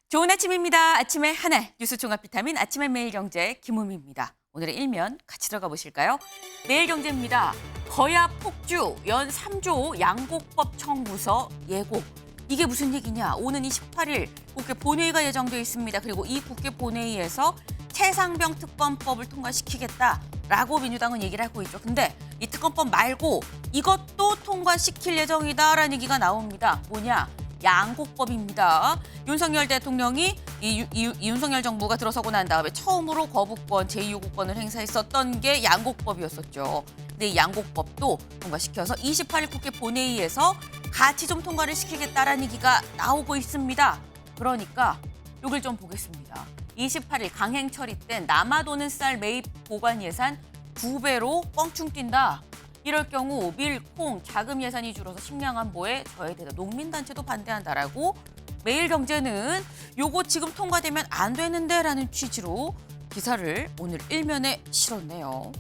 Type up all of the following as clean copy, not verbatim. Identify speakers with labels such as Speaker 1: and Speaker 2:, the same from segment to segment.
Speaker 1: 좋은 아침입니다. 아침의 하나 뉴스 종합 비타민 아침의 매일경제 김우미입니다. 오늘의 일면 같이 들어가 보실까요? 매일경제입니다. 거야 폭주 연 3조 양곡법 청구서 예고. 이게 무슨 얘기냐? 오는 28일 국회 본회의가 예정되어 있습니다. 그리고 이 국회 본회의에서 최상병 특검법을 통과시키겠다라고 민주당은 얘기를 하고 있죠. 근데 이 특검법 말고 이것도 통과시킬 예정이다라는 얘기가 나옵니다. 뭐냐? 양곡법입니다. 윤석열 대통령이 이 윤석열 정부가 들어서고 난 다음에 처음으로 거부권, 제2요구권을 행사했었던 게 양곡법이었었죠. 근데 이 양곡법도 통과시켜서 28일 국회 본회의에서 같이 좀 통과를 시키겠다라는 얘기가 나오고 있습니다. 그러니까 이걸 좀 보겠습니다. 28일 강행 처리된 남아도는 쌀 매입 보관 예산 2배로 껑충 뛴다. 이럴 경우 밀, 콩, 자금 예산이 줄어서 식량 안보에 저해되다. 농민단체도 반대한다라고 매일경제는 요거 지금 통과되면 안 되는데라는 취지로 기사를 오늘 일면에 실었네요.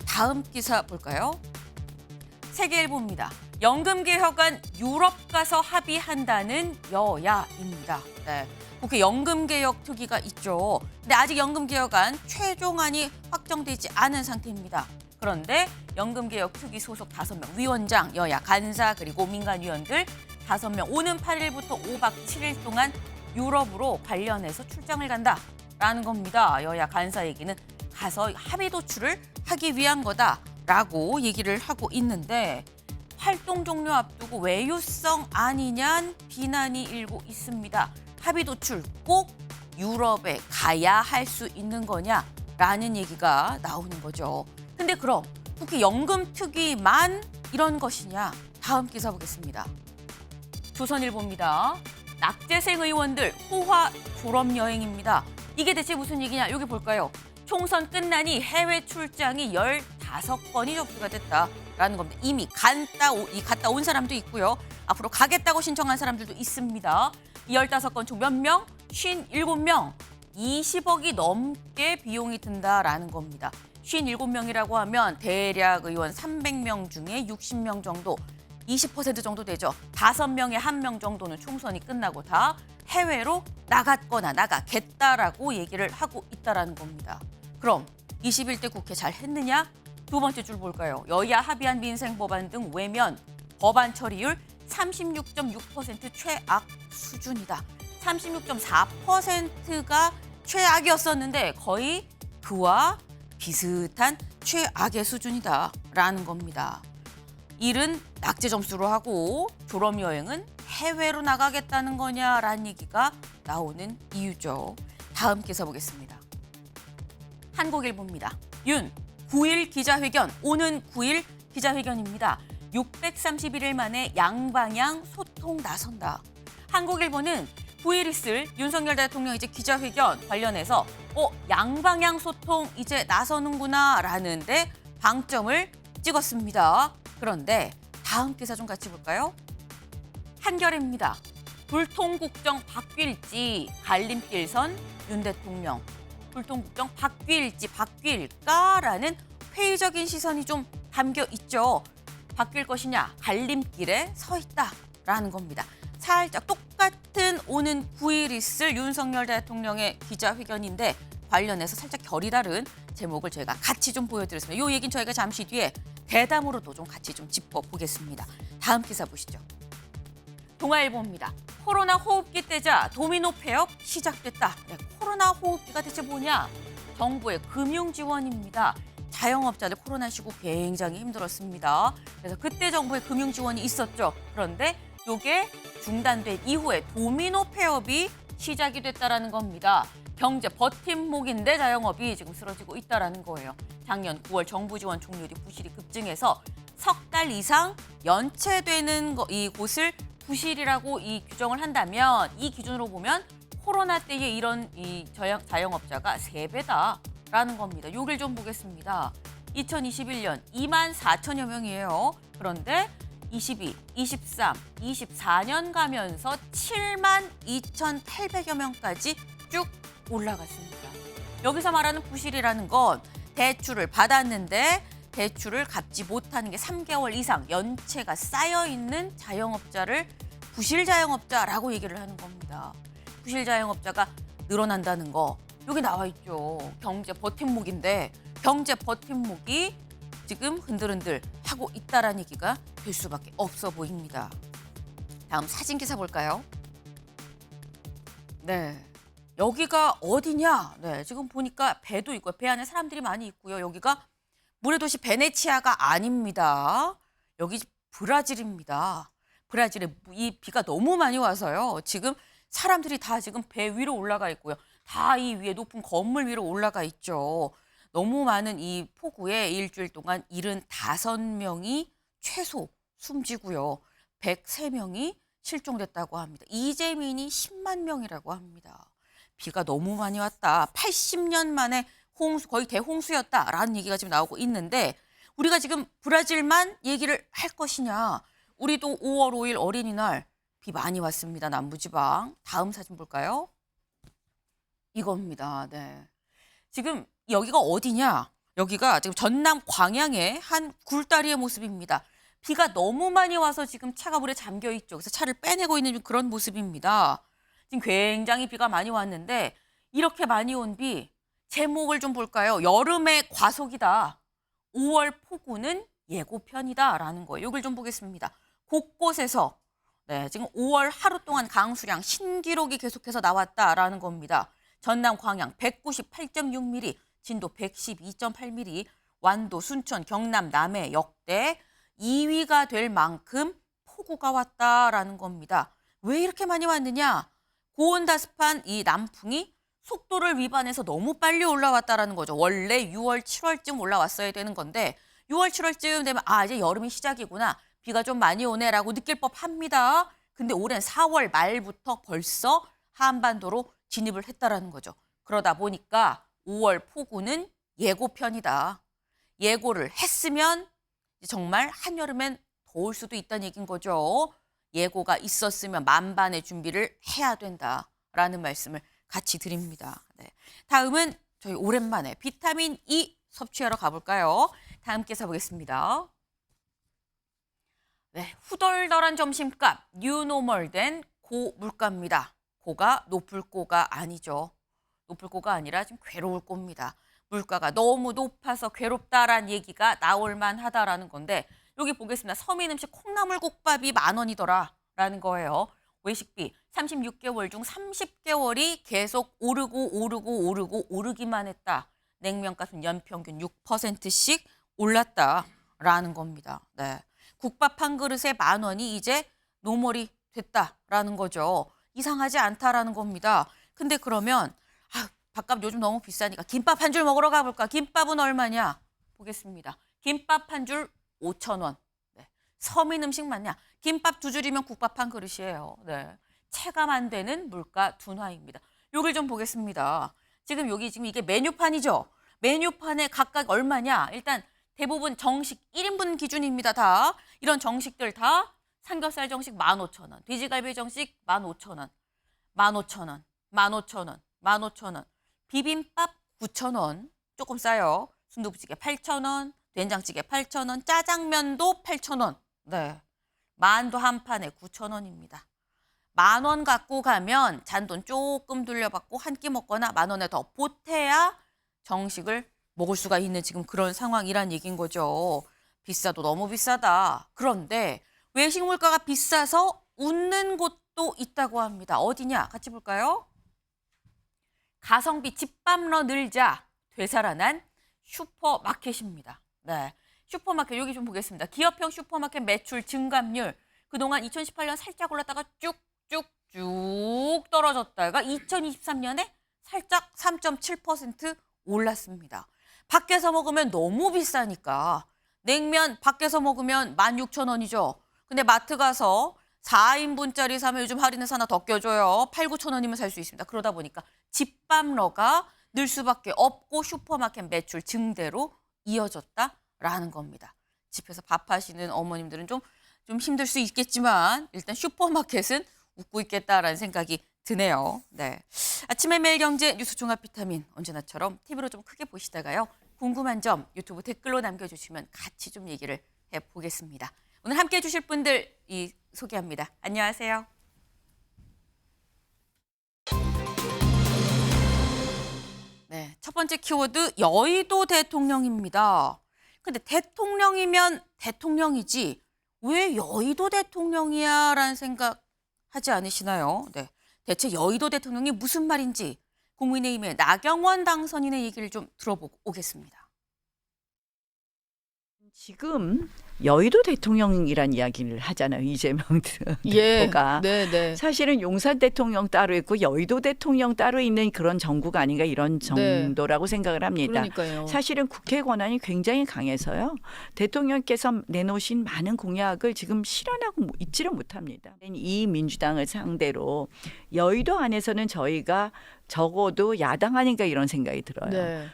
Speaker 1: 다음 기사 볼까요? 세계일보입니다. 연금개혁안 유럽 가서 합의한다는 여야입니다. 네. 국회 연금개혁 특위가 있죠. 근데 아직 연금개혁안 최종안이 확정되지 않은 상태입니다. 그런데 연금개혁 특위 소속 5명 위원장, 여야 간사 그리고 민간위원들 5명 오는 8일부터 5박 7일 동안 유럽으로 관련해서 출장을 간다라는 겁니다. 여야 간사 얘기는 가서 합의 도출을 하기 위한 거다라고 얘기를 하고 있는데 활동 종료 앞두고 외유성 아니냐는 비난이 일고 있습니다. 합의 도출 꼭 유럽에 가야 할 수 있는 거냐라는 얘기가 나오는 거죠. 근데 그럼 국회 연금특위만 이런 것이냐? 다음 기사 보겠습니다. 조선일보입니다. 낙제생 의원들 호화 졸업여행입니다. 이게 대체 무슨 얘기냐? 여기 볼까요? 총선 끝나니 해외 출장이 15건이 접수가 됐다라는 겁니다. 이미 갔다 온 사람도 있고요. 앞으로 가겠다고 신청한 사람들도 있습니다. 이 15건 총 몇 명? 57명. 20억이 넘게 비용이 든다라는 겁니다. 57명이라고 하면 대략 의원 300명 중에 60명 정도, 20% 정도 되죠. 5명에 1명 정도는 총선이 끝나고 다 해외로 나갔거나 나가겠다라고 얘기를 하고 있다라는 겁니다. 그럼 21대 국회 잘 했느냐? 두 번째 줄 볼까요? 여야 합의한 민생 법안 등 외면 법안 처리율 36.6% 최악 수준이다. 36.4%가 최악이었었는데 거의 그와 비슷한 최악의 수준이다라는 겁니다. 일은 낙제 점수로 하고 졸업여행은 해외로 나가겠다는 거냐라는 얘기가 나오는 이유죠. 다음 기사 보겠습니다. 한국일보입니다. 윤 9일 기자회견, 오는 9일 기자회견입니다. 631일 만에 양방향 소통 나선다. 한국일보는 9일 있을 윤석열 대통령 이제 기자회견 관련해서 양방향 소통 이제 나서는구나 라는데 방점을 찍었습니다. 그런데 다음 기사 좀 같이 볼까요? 한겨레입니다. 불통국정 바뀔지 갈림길선 윤 대통령. 불통국정 바뀔지 바뀔까라는 회의적인 시선이 좀 담겨 있죠. 바뀔 것이냐 갈림길에 서 있다라는 겁니다. 살짝 똑같은 오는 9일 있을 윤석열 대통령의 기자회견인데 관련해서 살짝 결이 다른 제목을 저희가 같이 좀 보여드렸습니다. 이 얘기는 저희가 잠시 뒤에 대담으로도 좀 같이 좀 짚어보겠습니다. 다음 기사 보시죠. 동아일보입니다. 코로나 호흡기 떼자 도미노 폐업 시작됐다. 네, 코로나 호흡기가 대체 뭐냐? 정부의 금융 지원입니다. 자영업자들 코로나 시국 굉장히 힘들었습니다. 그래서 그때 정부의 금융 지원이 있었죠. 그런데 이게 중단된 이후에 도미노 폐업이 시작이 됐다라는 겁니다. 경제 버팀목인데 자영업이 지금 쓰러지고 있다라는 거예요. 작년 9월 정부 지원 종료뒤 부실이 급증해서 석 달 이상 연체되는 이곳을 부실이라고 이 규정을 한다면 이 기준으로 보면 코로나 때의 이런 이 자영업자가 3배다라는 겁니다. 요길 좀 보겠습니다. 2021년 2만 4천여 명이에요. 그런데 22, 23, 24년 가면서 7만 2,800여 명까지 쭉 올라갔습니다. 여기서 말하는 부실이라는 건 대출을 받았는데 대출을 갚지 못하는 게 3개월 이상 연체가 쌓여있는 자영업자를 부실 자영업자라고 얘기를 하는 겁니다. 부실 자영업자가 늘어난다는 거 여기 나와 있죠. 경제 버팀목인데 경제 버팀목이 지금 흔들흔들 하고 있다라는 얘기가 될 수밖에 없어 보입니다. 다음 사진 기사 볼까요? 네. 여기가 어디냐? 네, 지금 보니까 배도 있고요. 배 안에 사람들이 많이 있고요. 여기가 물의 도시 베네치아가 아닙니다. 여기 브라질입니다. 브라질에 이 비가 너무 많이 와서요. 지금 사람들이 다 지금 배 위로 올라가 있고요. 다 이 위에 높은 건물 위로 올라가 있죠. 너무 많은 이 폭우에 일주일 동안 75명이 최소 숨지고요. 103명이 실종됐다고 합니다. 이재민이 10만 명이라고 합니다. 비가 너무 많이 왔다. 80년 만에 홍수, 거의 대홍수였다라는 얘기가 지금 나오고 있는데 우리가 지금 브라질만 얘기를 할 것이냐. 우리도 5월 5일 어린이날 비 많이 왔습니다. 남부지방. 다음 사진 볼까요? 이겁니다. 네. 지금 여기가 어디냐? 여기가 지금 전남 광양의 한 굴다리의 모습입니다. 비가 너무 많이 와서 지금 차가 물에 잠겨 있죠. 그래서 차를 빼내고 있는 그런 모습입니다. 지금 굉장히 비가 많이 왔는데 이렇게 많이 온 비 제목을 좀 볼까요? 여름의 과속이다. 5월 폭우는 예고편이다라는 거예요. 이걸 좀 보겠습니다. 곳곳에서 지금 5월 하루 동안 강수량 신기록이 계속해서 나왔다라는 겁니다. 전남 광양 198.6mm, 진도 112.8mm, 완도, 순천, 경남, 남해 역대 2위가 될 만큼 폭우가 왔다라는 겁니다. 왜 이렇게 많이 왔느냐? 고온다습한 이 남풍이 속도를 위반해서 너무 빨리 올라왔다라는 거죠. 원래 6월, 7월쯤 올라왔어야 되는 건데 6월, 7월쯤 되면 이제 여름이 시작이구나. 비가 좀 많이 오네라고 느낄 법합니다. 근데 올해는 4월 말부터 벌써 한반도로 진입을 했다라는 거죠. 그러다 보니까 5월 폭우는 예고편이다. 예고를 했으면 정말 한여름엔 더울 수도 있다는 얘기인 거죠. 예고가 있었으면 만반의 준비를 해야 된다라는 말씀을 같이 드립니다. 네. 다음은 저희 오랜만에 비타민 E 섭취하러 가볼까요? 다 함께 사보겠습니다. 네, 후덜덜한 점심값, 뉴노멀된 고물가입니다. 고가 높을 고가 아니죠. 높을 고가 아니라 좀 괴로울 고입니다. 물가가 너무 높아서 괴롭다라는 얘기가 나올 만하다라는 건데 여기 보겠습니다. 서민 음식 콩나물국밥이 10,000원이더라라는 거예요. 외식비 36개월 중 30개월이 계속 오르기만 했다. 냉면값은 연평균 6%씩 올랐다라는 겁니다. 네. 국밥 한 그릇에 10,000원이 이제 노멀이 됐다라는 거죠. 이상하지 않다라는 겁니다. 근데 그러면 밥값 요즘 너무 비싸니까 김밥 한 줄 먹으러 가볼까? 김밥은 얼마냐? 보겠습니다. 김밥 한 줄 5,000원. 네. 서민 음식 맞냐? 김밥 2줄이면 국밥 한 그릇이에요. 네. 체감 안 되는 물가 둔화입니다. 요걸 좀 보겠습니다. 지금 이게 메뉴판이죠. 메뉴판에 각각 얼마냐? 일단 대부분 정식 1인분 기준입니다. 다 이런 정식들 다 삼겹살 정식 15,000원, 돼지갈비 정식 15,000원, 15,000원, 15,000원, 15,000원, 비빔밥 9,000원, 조금 싸요. 순두부찌개 8,000원, 된장찌개 8,000원, 짜장면도 8,000원. 네, 만두 한 판에 9,000원입니다. 10,000원 갖고 가면 잔돈 조금 돌려받고 한 끼 먹거나 10,000원에 더 보태야 정식을 먹을 수가 있는 지금 그런 상황이란 얘기인 거죠. 비싸도 너무 비싸다. 그런데 외식 물가가 비싸서 웃는 곳도 있다고 합니다. 어디냐? 같이 볼까요? 가성비 집밥러 늘자 되살아난 슈퍼마켓입니다. 네, 슈퍼마켓 여기 좀 보겠습니다. 기업형 슈퍼마켓 매출 증감률 그동안 2018년 살짝 올랐다가 쭉쭉쭉 떨어졌다가 2023년에 살짝 3.7% 올랐습니다. 밖에서 먹으면 너무 비싸니까 냉면 밖에서 먹으면 16,000원이죠. 근데 마트 가서 4인분짜리 사면 요즘 할인해서 하나 더 껴줘요. 8,000~9,000원이면 살 수 있습니다. 그러다 보니까 집밥러가 늘 수밖에 없고 슈퍼마켓 매출 증대로 이어졌다라는 겁니다. 집에서 밥하시는 어머님들은 좀 힘들 수 있겠지만 일단 슈퍼마켓은 웃고 있겠다라는 생각이 드네요. 네, 아침에 매일경제 뉴스 종합 비타민 언제나처럼 TV로 좀 크게 보시다가요. 궁금한 점 유튜브 댓글로 남겨주시면 같이 좀 얘기를 해보겠습니다. 오늘 함께해 주실 분들 소개합니다. 안녕하세요. 첫 번째 키워드 여의도 대통령입니다. 근데 대통령이면 대통령이지 왜 여의도 대통령이야? 라는 생각 하지 않으시나요? 네. 대체 여의도 대통령이 무슨 말인지 국민의힘의 나경원 당선인의 얘기를 좀 들어보고 오겠습니다.
Speaker 2: 지금 여의도 대통령이란 이야기를 하잖아요. 이재명 대표가.
Speaker 3: 네.
Speaker 2: 사실은 용산 대통령 따로 있고 여의도 대통령 따로 있는 그런 정부가 아닌가 이런 정도라고 생각을 합니다.
Speaker 3: 그러니까요.
Speaker 2: 사실은 국회 권한이 굉장히 강해서요. 대통령께서 내놓으신 많은 공약을 지금 실현하고 있지를 못합니다. 이 민주당을 상대로 여의도 안에서는 저희가 적어도 야당 아닌가 이런 생각이 들어요.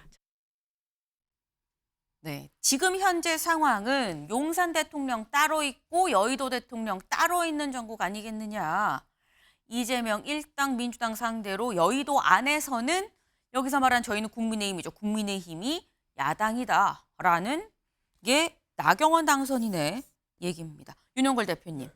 Speaker 1: 네, 지금 현재 상황은 용산 대통령 따로 있고 여의도 대통령 따로 있는 정국 아니겠느냐. 이재명 일당 민주당 상대로 여의도 안에서는 여기서 말한 저희는 국민의힘이죠. 국민의힘이 야당이다라는 게 나경원 당선인의 얘기입니다. 윤영걸 대표님,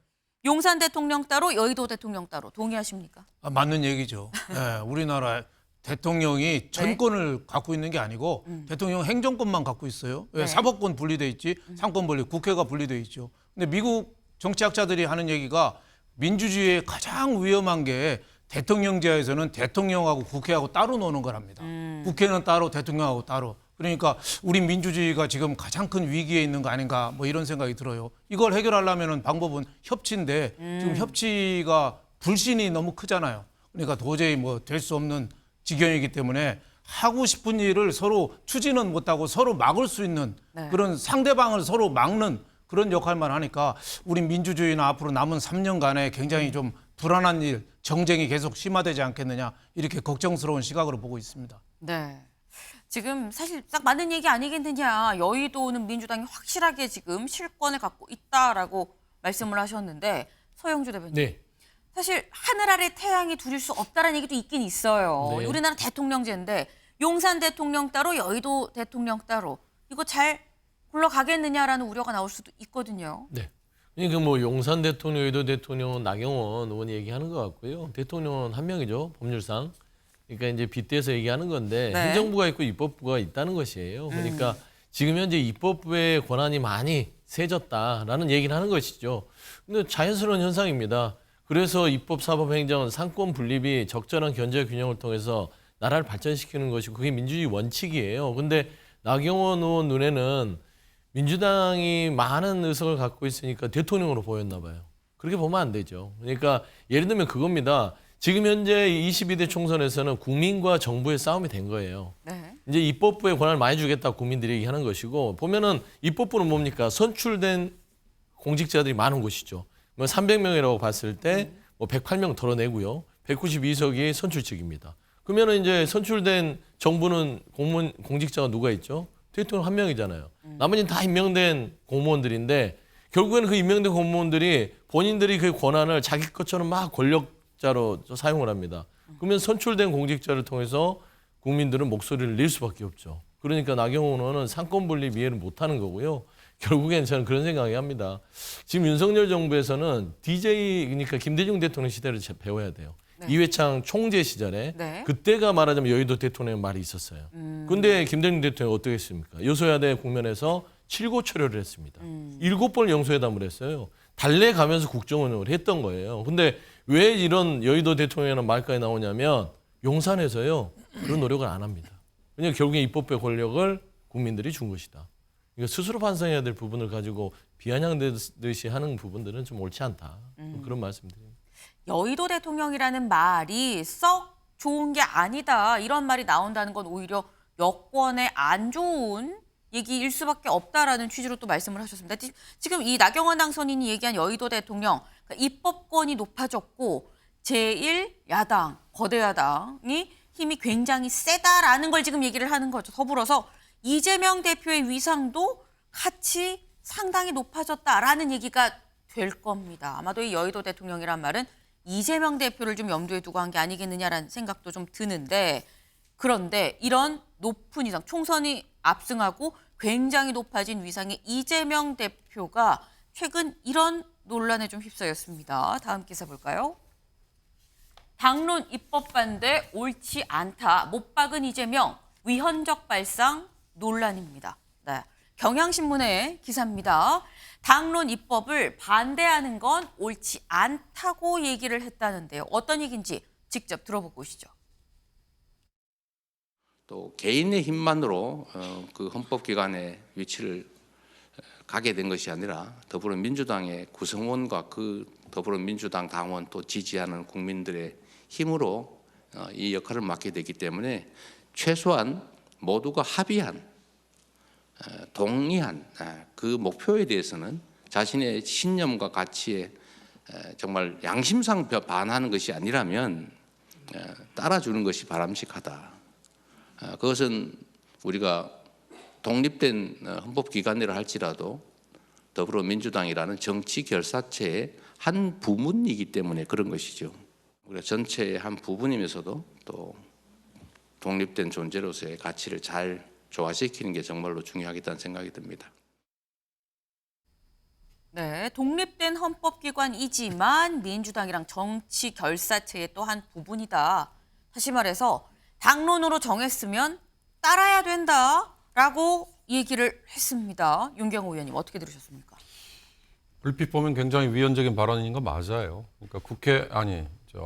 Speaker 1: 용산 대통령 따로 여의도 대통령 따로 동의하십니까?
Speaker 4: 맞는 얘기죠. 네, 우리나라 대통령이 전권을 갖고 있는 게 아니고 대통령 행정권만 갖고 있어요. 왜?
Speaker 1: 네.
Speaker 4: 사법권 분리돼 있지, 상권 분리, 국회가 분리돼 있죠. 근데 미국 정치학자들이 하는 얘기가 민주주의의 가장 위험한 게 대통령제에서는 대통령하고 국회하고 따로 노는 거랍니다. 국회는 따로, 대통령하고 따로. 그러니까 우리 민주주의가 지금 가장 큰 위기에 있는 거 아닌가 뭐 이런 생각이 들어요. 이걸 해결하려면 방법은 협치인데 지금 협치가 불신이 너무 크잖아요. 그러니까 도저히 뭐 될 수 없는 지경이기 때문에 하고 싶은 일을 서로 추진은 못하고 서로 막을 수 있는 그런 상대방을 서로 막는 그런 역할만 하니까 우리 민주주의는 앞으로 남은 3년간에 굉장히 좀 불안한 일, 정쟁이 계속 심화되지 않겠느냐 이렇게 걱정스러운 시각으로 보고 있습니다.
Speaker 1: 네. 지금 사실 딱 맞는 얘기 아니겠느냐. 여의도는 민주당이 확실하게 지금 실권을 갖고 있다라고 말씀을 하셨는데 서영주 대변인.
Speaker 5: 네.
Speaker 1: 사실 하늘 아래 태양이 둘일 수 없다라는 얘기도 있긴 있어요.
Speaker 5: 네.
Speaker 1: 우리나라 대통령제인데 용산 대통령 따로 여의도 대통령 따로 이거 잘 굴러가겠느냐라는 우려가 나올 수도 있거든요.
Speaker 5: 네. 그러니까 뭐 용산 대통령, 여의도 대통령은 나경원 의원이 얘기하는 것 같고요. 대통령은 한 명이죠, 법률상. 그러니까 이제 빗대서 얘기하는 건데
Speaker 1: 네.
Speaker 5: 행정부가 있고 입법부가 있다는 것이에요. 그러니까 지금 현재 입법부의 권한이 많이 세졌다라는 얘기를 하는 것이죠. 근데 자연스러운 현상입니다. 그래서 입법, 사법, 행정, 상권 분립이 적절한 견제 균형을 통해서 나라를 발전시키는 것이고 그게 민주주의 원칙이에요. 근데 나경원 의원 눈에는 민주당이 많은 의석을 갖고 있으니까 대통령으로 보였나 봐요. 그렇게 보면 안 되죠. 그러니까 예를 들면 그겁니다. 지금 현재 22대 총선에서는 국민과 정부의 싸움이 된 거예요.
Speaker 1: 네.
Speaker 5: 이제 입법부에 권한을 많이 주겠다 국민들이 얘기하는 것이고 보면은 입법부는 뭡니까? 선출된 공직자들이 많은 곳이죠. 뭐 300명이라고 봤을 때 뭐 108명 덜어내고요. 192석이 선출 측입니다. 그러면은 이제 선출된 정부는 공무원 공직자가 누가 있죠? 대통령 한 명이잖아요. 나머지는 다 임명된 공무원들인데 결국에는 그 임명된 공무원들이 본인들이 그 권한을 자기 것처럼 막 권력자로 사용을 합니다. 그러면 선출된 공직자를 통해서 국민들은 목소리를 낼 수밖에 없죠. 그러니까 나경원 의원은 상권 분립 이해를 못하는 거고요. 결국엔 저는 그런 생각이 합니다. 지금 윤석열 정부에서는 DJ 그러니까 김대중 대통령 시대를 배워야 돼요.
Speaker 1: 네.
Speaker 5: 이회창 총재 시절에
Speaker 1: 네.
Speaker 5: 그때가 말하자면 여의도 대통령의 말이 있었어요. 근데 김대중 대통령이 어떻게 했습니까? 여소야대 국면에서 7고 철회를 했습니다. 7번 영수회담을 했어요. 달래 가면서 국정운영을 했던 거예요. 근데 왜 이런 여의도 대통령이라는 말까지 나오냐면 용산에서요. 그런 노력을 안 합니다. 왜냐하면 결국에 입법부의 권력을 국민들이 준 것이다. 그러니까 스스로 반성해야 될 부분을 가지고 비아냥되듯이 하는 부분들은 좀 옳지 않다. 그런 말씀드립니다.
Speaker 1: 여의도 대통령이라는 말이 썩 좋은 게 아니다. 이런 말이 나온다는 건 오히려 여권에 안 좋은 얘기일 수밖에 없다라는 취지로 또 말씀을 하셨습니다. 지금 이 나경원 당선인이 얘기한 여의도 대통령, 그러니까 입법권이 높아졌고 제1야당, 거대 야당이 힘이 굉장히 세다라는 걸 지금 얘기를 하는 거죠. 더불어서 이재명 대표의 위상도 같이 상당히 높아졌다라는 얘기가 될 겁니다. 아마도 이 여의도 대통령이란 말은 이재명 대표를 좀 염두에 두고 한 게 아니겠느냐라는 생각도 좀 드는데 그런데 이런 높은 위상, 총선이 압승하고 굉장히 높아진 위상의 이재명 대표가 최근 이런 논란에 좀 휩싸였습니다. 다음 기사 볼까요? 당론 입법 반대 옳지 않다. 못 박은 이재명 위헌적 발상 논란입니다. 네. 경향신문의 기사입니다. 당론 입법을 반대하는 건 옳지 않다고 얘기를 했다는데요. 어떤 얘기인지 직접 들어보고 오시죠.
Speaker 3: 또 개인의 힘만으로 그 헌법기관의 위치를 가게 된 것이 아니라 더불어민주당의 구성원과 그 더불어민주당 당원 또 지지하는 국민들의 힘으로 이 역할을 맡게 됐기 때문에 최소한 모두가 합의한 동의한 그 목표에 대해서는 자신의 신념과 가치에 정말 양심상 반하는 것이 아니라면 따라주는 것이 바람직하다. 그것은 우리가 독립된 헌법기관이라 할지라도 더불어민주당이라는 정치 결사체의 한 부분이기 때문에 그런 것이죠. 우리가 전체의 한 부분이면서도 또 독립된 존재로서의 가치를 잘 조화시키는 게 정말로 중요하겠다는 생각이 듭니다.
Speaker 1: 네, 독립된 헌법기관이지만 민주당이랑 정치 결사체의 또 한 부분이다. 다시 말해서 당론으로 정했으면 따라야 된다라고 얘기를 했습니다. 윤경호 의원님 어떻게 들으셨습니까?
Speaker 6: 얼핏 보면 굉장히 위헌적인 발언인 거 맞아요. 그러니까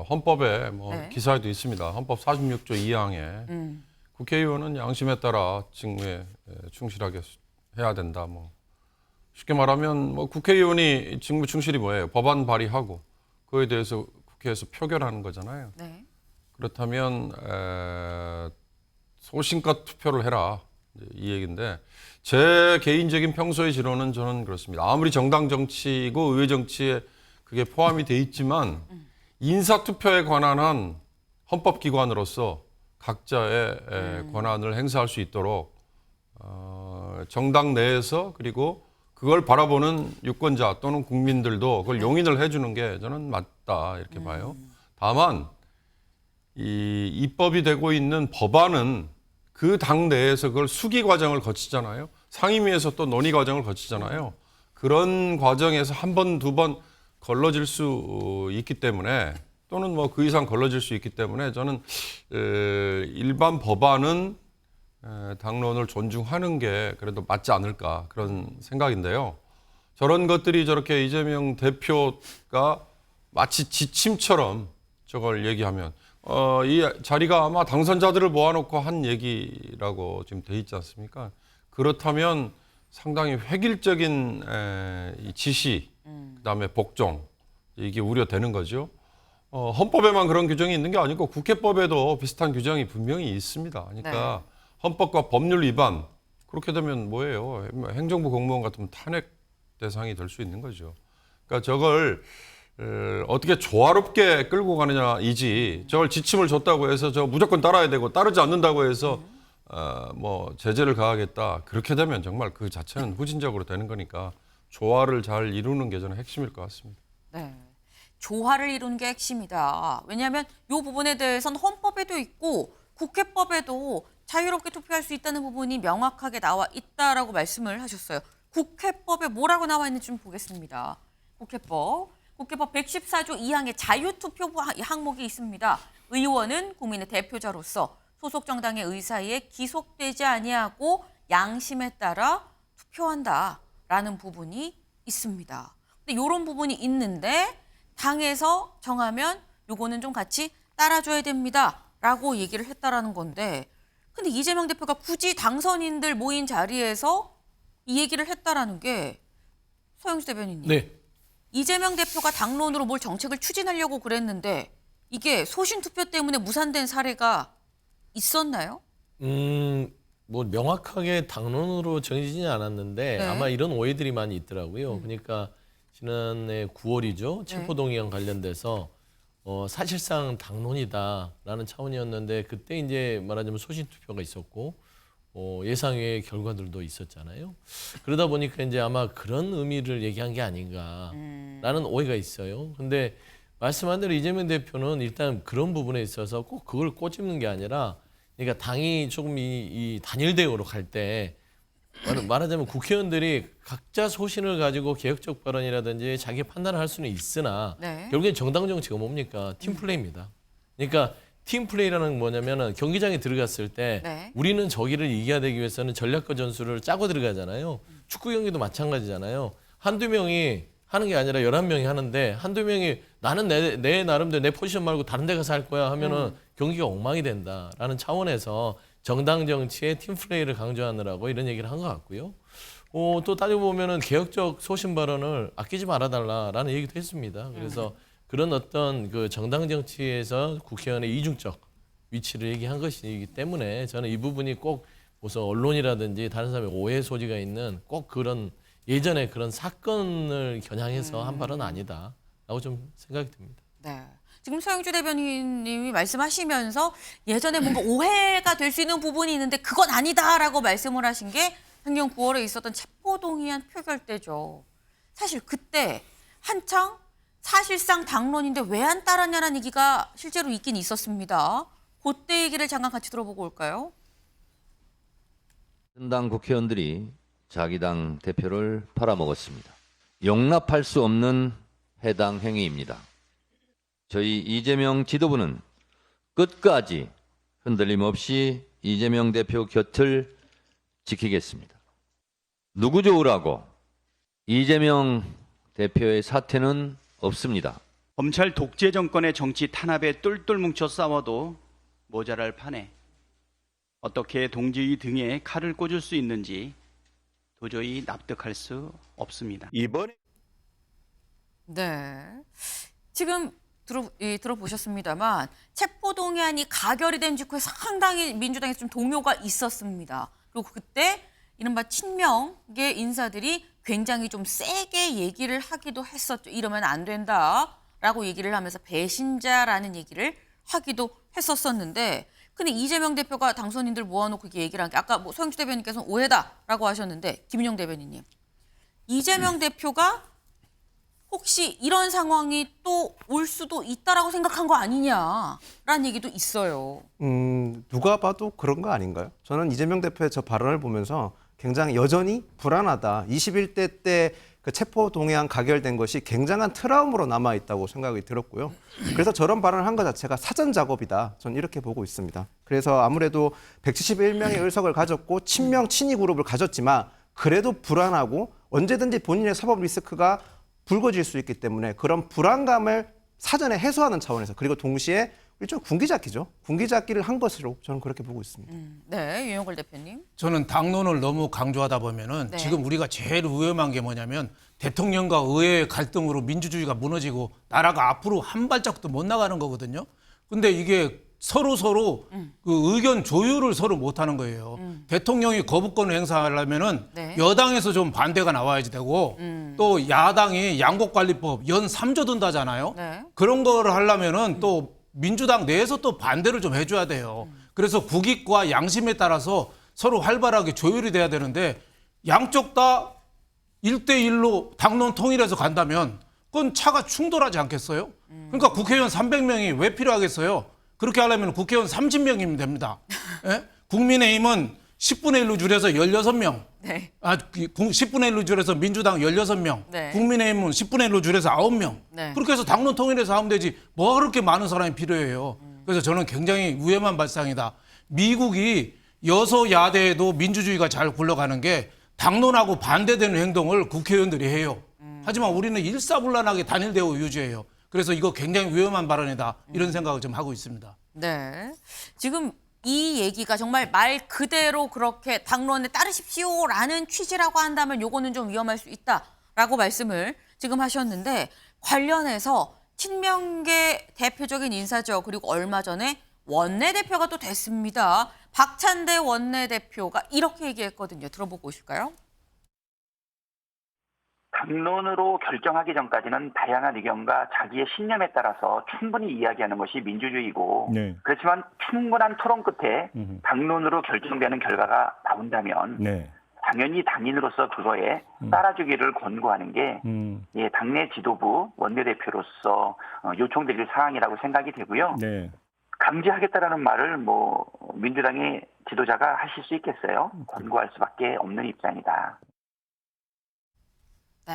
Speaker 6: 헌법에
Speaker 1: 네.
Speaker 6: 기사에도 있습니다. 헌법 46조 2항에 국회의원은 양심에 따라 직무에 충실하게 해야 된다. 쉽게 말하면 국회의원이 직무 충실이 뭐예요? 법안 발의하고 그에 대해서 국회에서 표결하는 거잖아요.
Speaker 1: 네.
Speaker 6: 그렇다면 소신껏 투표를 해라 이 얘기인데 제 개인적인 평소의 지론은 저는 그렇습니다. 아무리 정당 정치고 의회 정치에 그게 포함이 돼 있지만 인사 투표에 관한 한 헌법기관으로서 각자의 권한을 행사할 수 있도록 정당 내에서 그리고 그걸 바라보는 유권자 또는 국민들도 그걸 용인을 해주는 게 저는 맞다 이렇게 봐요. 다만 이 입법이 되고 있는 법안은 그 당 내에서 그걸 수기 과정을 거치잖아요. 상임위에서 또 논의 과정을 거치잖아요. 그런 과정에서 한 번, 두 번 걸러질 수 있기 때문에 또는 그 이상 걸러질 수 있기 때문에 저는 일반 법안은 당론을 존중하는 게 그래도 맞지 않을까 그런 생각인데요. 저런 것들이 저렇게 이재명 대표가 마치 지침처럼 저걸 얘기하면 이 자리가 아마 당선자들을 모아놓고 한 얘기라고 지금 돼 있지 않습니까? 그렇다면 상당히 획일적인 이 지시, 그다음에 복종 이게 우려되는 거죠. 헌법에만 그런 규정이 있는 게 아니고 국회법에도 비슷한 규정이 분명히 있습니다. 그러니까 헌법과 법률 위반 그렇게 되면 뭐예요? 행정부 공무원 같으면 탄핵 대상이 될 수 있는 거죠. 그러니까 저걸 어떻게 조화롭게 끌고 가느냐이지 저걸 지침을 줬다고 해서 저 무조건 따라야 되고 따르지 않는다고 해서 제재를 가하겠다. 그렇게 되면 정말 그 자체는 후진적으로 되는 거니까 조화를 잘 이루는 게 저는 핵심일 것 같습니다.
Speaker 1: 네. 조화를 이루는 게 핵심이다. 왜냐하면 이 부분에 대해서는 헌법에도 있고 국회법에도 자유롭게 투표할 수 있다는 부분이 명확하게 나와 있다라고 말씀을 하셨어요. 국회법에 뭐라고 나와 있는지 좀 보겠습니다. 국회법 114조 2항에 자유투표 항목이 있습니다. 의원은 국민의 대표자로서 소속 정당의 의사에 기속되지 아니하고 양심에 따라 투표한다라는 부분이 있습니다. 근데 이런 부분이 있는데 당에서 정하면 요거는 좀 같이 따라줘야 됩니다라고 얘기를 했다라는 건데 근데 이재명 대표가 굳이 당선인들 모인 자리에서 이 얘기를 했다라는 게 서영주 대변인님.
Speaker 5: 네.
Speaker 1: 이재명 대표가 당론으로 뭘 정책을 추진하려고 그랬는데 이게 소신 투표 때문에 무산된 사례가 있었나요?
Speaker 5: 명확하게 당론으로 정해지지 않았는데
Speaker 1: 네.
Speaker 5: 아마 이런 오해들이 많이 있더라고요. 그러니까 지난해 9월이죠. 체포동의안 관련돼서 사실상 당론이다라는 차원이었는데 그때 이제 말하자면 소신 투표가 있었고 예상외의 결과들도 있었잖아요. 그러다 보니까 이제 아마 그런 의미를 얘기한 게 아닌가라는 오해가 있어요. 근데 말씀한 대로 이재명 대표는 일단 그런 부분에 있어서 꼭 그걸 꼬집는 게 아니라 그러니까 당이 조금 이 단일 대우로 갈 때 말하자면 국회의원들이 각자 소신을 가지고 개혁적 발언이라든지 자기 판단을 할 수는 있으나
Speaker 1: 네.
Speaker 5: 결국엔 정당 정치가 뭡니까? 팀플레이입니다. 그러니까 팀 플레이라는 건 뭐냐면은 경기장에 들어갔을 때
Speaker 1: 네.
Speaker 5: 우리는 저기를 이겨야 되기 위해서는 전략과 전술을 짜고 들어가잖아요. 축구 경기도 마찬가지잖아요. 한두 명이 하는 게 아니라 11명이 하는데 한두 명이 나는 내 나름대로 내 포지션 말고 다른 데 가서 할 거야 하면은 경기가 엉망이 된다라는 차원에서 정당 정치의 팀 플레이를 강조하느라고 이런 얘기를 한 것 같고요. 또 따지고 보면은 개혁적 소신 발언을 아끼지 말아달라라는 얘기도 했습니다. 그래서 그런 어떤 그 정당 정치에서 국회의원의 이중적 위치를 얘기한 것이기 때문에 저는 이 부분이 꼭 무슨 언론이라든지 다른 사람의 오해 소지가 있는 꼭 그런 예전에 그런 사건을 겨냥해서 한 발언은 아니다라고 좀 생각이 듭니다.
Speaker 1: 네. 지금 서영주 대변인님이 말씀하시면서 예전에 뭔가 오해가 될 수 있는 부분이 있는데 그건 아니다라고 말씀을 하신 게 작년 9월에 있었던 체포동의안 표결 때죠. 사실 그때 한창 사실상 당론인데 왜 안 따랐냐는 얘기가 실제로 있긴 있었습니다. 그때 얘기를 잠깐 같이 들어보고 올까요?
Speaker 7: 당 국회의원들이 자기 당 대표를 팔아먹었습니다. 용납할 수 없는 해당 행위입니다. 저희 이재명 지도부는 끝까지 흔들림 없이 이재명 대표 곁을 지키겠습니다. 누구 좋으라고 이재명 대표의 사퇴는 없습니다.
Speaker 8: 검찰 독재 정권의 정치 탄압에 똘똘 뭉쳐 싸워도 모자랄 판에 어떻게 동지의 등에 칼을 꽂을 수 있는지 도저히 납득할 수 없습니다.
Speaker 9: 이번에
Speaker 1: 네. 지금 들어보셨습니다만 체포동의안이 가결이 된 직후에 상당히 민주당에서 좀 동요가 있었습니다. 그리고 그때 이른바 친명계 인사들이 굉장히 좀 세게 얘기를 하기도 했었죠. 이러면 안 된다라고 얘기를 하면서 배신자라는 얘기를 하기도 했었었는데 근데 이재명 대표가 당선인들 모아놓고 이렇게 얘기를 한 게 아까 뭐 서영주 대변인께서는 오해다라고 하셨는데 김인영 대변인님. 이재명 대표가 혹시 이런 상황이 또 올 수도 있다라고 생각한 거 아니냐라는 얘기도 있어요.
Speaker 9: 누가 봐도 그런 거 아닌가요? 저는 이재명 대표의 저 발언을 보면서 굉장히 여전히 불안하다. 21대 때 그 체포 동의안 가결된 것이 굉장한 트라우마로 남아 있다고 생각이 들었고요. 그래서 저런 발언을 한 것 자체가 사전 작업이다. 저는 이렇게 보고 있습니다. 그래서 아무래도 171명의 의석을 가졌고 친명 친이 그룹을 가졌지만 그래도 불안하고 언제든지 본인의 사법 리스크가 불거질 수 있기 때문에 그런 불안감을 사전에 해소하는 차원에서 그리고 동시에 일종 군기잡기죠. 군기잡기를 한 것으로 저는 그렇게 보고 있습니다.
Speaker 1: 네, 윤영걸 대표님.
Speaker 4: 저는 당론을 너무 강조하다 보면은
Speaker 1: 네.
Speaker 4: 지금 우리가 제일 위험한 게 뭐냐면 대통령과 의회의 갈등으로 민주주의가 무너지고 나라가 앞으로 한 발짝도 못 나가는 거거든요. 근데 이게 서로 그 의견 조율을 서로 못 하는 거예요. 대통령이 거부권을 행사하려면은
Speaker 1: 네.
Speaker 4: 여당에서 좀 반대가 나와야지 되고 또 야당이 양곡관리법 연 3조 든다잖아요.
Speaker 1: 네.
Speaker 4: 그런 거를 하려면은 또 민주당 내에서 또 반대를 좀 해줘야 돼요. 그래서 국익과 양심에 따라서 서로 활발하게 조율이 돼야 되는데 양쪽 다 1대1로 당론 통일해서 간다면 그건 차가 충돌하지 않겠어요? 그러니까 국회의원 300명이 왜 필요하겠어요? 그렇게 하려면 국회의원 30명이면 됩니다. 예? 국민의힘은 10분의 1로 줄여서 16명.
Speaker 1: 네.
Speaker 4: 10분의 1로 줄여서 민주당 16명.
Speaker 1: 네.
Speaker 4: 국민의힘은 10분의 1로 줄여서 9명.
Speaker 1: 네.
Speaker 4: 그렇게 해서 당론 통일해서 하면 되지. 뭐가 그렇게 많은 사람이 필요해요. 그래서 저는 굉장히 위험한 발상이다. 미국이 여소야대에도 민주주의가 잘 굴러가는 게 당론하고 반대되는 행동을 국회의원들이 해요. 하지만 우리는 일사불란하게 단일대우 유지해요. 그래서 이거 굉장히 위험한 발언이다. 이런 생각을 좀 하고 있습니다.
Speaker 1: 네. 지금 이 얘기가 정말 말 그대로 그렇게 당론에 따르십시오라는 취지라고 한다면 요거는 좀 위험할 수 있다라고 말씀을 지금 하셨는데 관련해서 친명계 대표적인 인사죠. 그리고 얼마 전에 원내대표가 또 됐습니다. 박찬대 원내대표가 이렇게 얘기했거든요. 들어보고 오실까요?
Speaker 10: 당론으로 결정하기 전까지는 다양한 의견과 자기의 신념에 따라서 충분히 이야기하는 것이 민주주의고
Speaker 9: 네.
Speaker 10: 그렇지만 충분한 토론 끝에 당론으로 결정되는 결과가 나온다면
Speaker 9: 네.
Speaker 10: 당연히 당인으로서 그거에 따라주기를 권고하는 게 예, 당내 지도부 원내대표로서 요청드릴 사항이라고 생각이 되고요.
Speaker 9: 네.
Speaker 10: 강제하겠다라는 말을 뭐 민주당의 지도자가 하실 수 있겠어요? 권고할 수밖에 없는 입장이다.
Speaker 1: 네.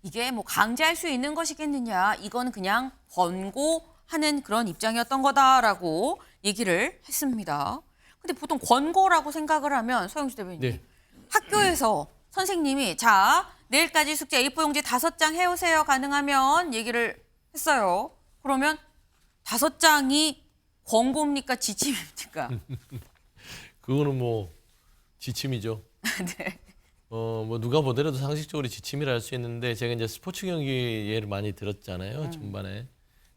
Speaker 1: 이게 뭐 강제할 수 있는 것이겠느냐. 이건 그냥 권고할 하는 그런 입장이었던 거다라고 얘기를 했습니다. 근데 보통 권고라고 생각을 하면 서영주 대변인
Speaker 5: 네.
Speaker 1: 학교에서 선생님이 자 내일까지 숙제 A4 용지 5장 해오세요 가능하면 얘기를 했어요. 그러면 5장이 권고입니까 지침입니까?
Speaker 5: 그거는 뭐 지침이죠.
Speaker 1: 네.
Speaker 5: 뭐 누가 보더라도 상식적으로 지침이라 할 수 있는데 제가 이제 스포츠 경기 예를 많이 들었잖아요. 전반에.